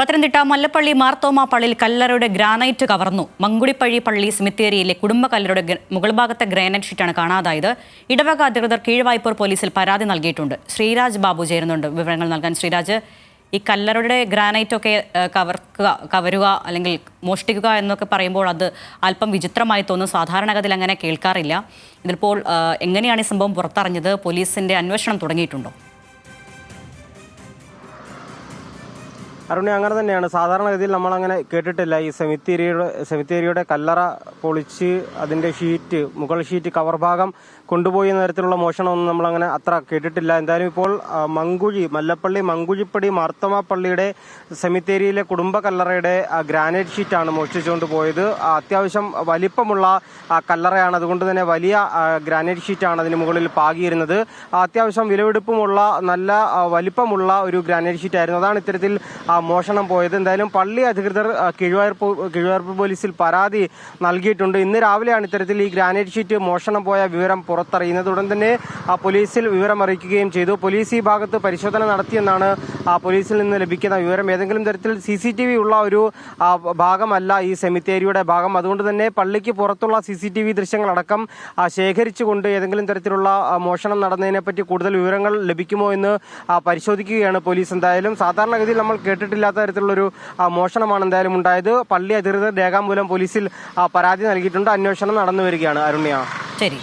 പത്തനംതിട്ട മല്ലപ്പള്ളി മാർത്തോമ പള്ളിയിൽ കല്ലറയുടെ ഗ്രാനൈറ്റ് കവർന്നു. മങ്കുടിപ്പള്ളി പള്ളി സെമിത്തേരിയിലെ കുടുംബ കല്ലറയുടെ മുകൾ ഭാഗത്തെ ഗ്രാനൈറ്റ് ഷീറ്റാണ് കാണാതായത്. ഇടവക അധികൃതർ കീഴ്വായ്പൂർ പോലീസിൽ പരാതി നൽകിയിട്ടുണ്ട്. ശ്രീരാജ് ബാബു ചേരുന്നുണ്ട് വിവരങ്ങൾ നൽകാൻ. ശ്രീരാജ്, ഈ കല്ലറയുടെ ഗ്രാനൈറ്റ് ഒക്കെ കവരുക അല്ലെങ്കിൽ മോഷ്ടിക്കുക എന്നൊക്കെ പറയുമ്പോൾ അത് അല്പം വിചിത്രമായി തോന്നുന്നു. സാധാരണഗതിയിൽ അങ്ങനെ കേൾക്കാറില്ല. ഇതിപ്പോൾ എങ്ങനെയാണ് ഈ സംഭവം പുറത്തറിഞ്ഞത്? പോലീസിന്റെ അന്വേഷണം തുടങ്ങിയിട്ടുണ്ടോ? അരുണി, അങ്ങനെ തന്നെയാണ്. സാധാരണഗതിയിൽ നമ്മളങ്ങനെ കേട്ടിട്ടില്ല. ഈ സെമിത്തേരിയുടെ കല്ലറ പൊളിച്ച് അതിൻ്റെ ഷീറ്റ്, മുകൾ ഷീറ്റ് കവർ ഭാഗം കൊണ്ടുപോയി എന്ന തരത്തിലുള്ള മോഷണമൊന്നും നമ്മളങ്ങനെ അത്ര കേട്ടിട്ടില്ല. എന്തായാലും ഇപ്പോൾ മല്ലപ്പള്ളി മങ്കുഴിപ്പടി മാർത്തോമ പള്ളിയുടെ സെമിത്തേരിയിലെ കുടുംബ കല്ലറയുടെ ഗ്രാനൈറ്റ് ഷീറ്റാണ് മോഷ്ടിച്ചുകൊണ്ട് പോയത്. അത്യാവശ്യം വലിപ്പമുള്ള കല്ലറയാണ്, അതുകൊണ്ട് തന്നെ വലിയ ഗ്രാനൈറ്റ് ഷീറ്റാണ് അതിന് മുകളിൽ പാകിയിരുന്നത്. അത്യാവശ്യം വിലപിടിപ്പുമുള്ള നല്ല വലിപ്പമുള്ള ഒരു ഗ്രാനൈറ്റ് ഷീറ്റായിരുന്നു. അതാണ് ഇത്തരത്തിൽ മോഷണം പോയത്. എന്തായാലും പള്ളി അധികൃതർ കീഴ്വായ്പൂർ പോലീസിൽ പരാതി നൽകിയിട്ടുണ്ട്. ഇന്ന് രാവിലെയാണ് ഇത്തരത്തിൽ ഈ ഗ്രാനൈറ്റ് ഷീറ്റ് മോഷണം പോയ വിവരം പുറത്തറിയുന്നത്. ഉടൻ തന്നെ പോലീസിൽ വിവരം അറിയിക്കുകയും ചെയ്തു. പോലീസ് ഈ ഭാഗത്ത് പരിശോധന നടത്തിയെന്നാണ് പോലീസിൽ നിന്ന് ലഭിക്കുന്ന വിവരം. ഏതെങ്കിലും തരത്തിൽ CCTV ഉള്ള ഒരു ഭാഗമല്ല ഈ സെമിത്തേരിയുടെ ഭാഗം. അതുകൊണ്ട് തന്നെ പള്ളിക്ക് പുറത്തുള്ള CCTV ദൃശ്യങ്ങളടക്കം ശേഖരിച്ചുകൊണ്ട് ഏതെങ്കിലും തരത്തിലുള്ള മോഷണം നടന്നതിനെപ്പറ്റി കൂടുതൽ വിവരങ്ങൾ ലഭിക്കുമോ എന്ന് പരിശോധിക്കുകയാണ് പോലീസ്. എന്തായാലും സാധാരണഗതിയിൽ നമ്മൾ കേട്ടിട്ടില്ലാത്ത തരത്തിലുള്ളൊരു മോഷണമാണ് എന്തായാലും ഉണ്ടായത്. പള്ളി അധികൃതർ രേഖാമൂലം പോലീസിൽ പരാതി നൽകിയിട്ടുണ്ട്. അന്വേഷണം നടന്നു വരികയാണ്. അരുണ്യ, ശരി.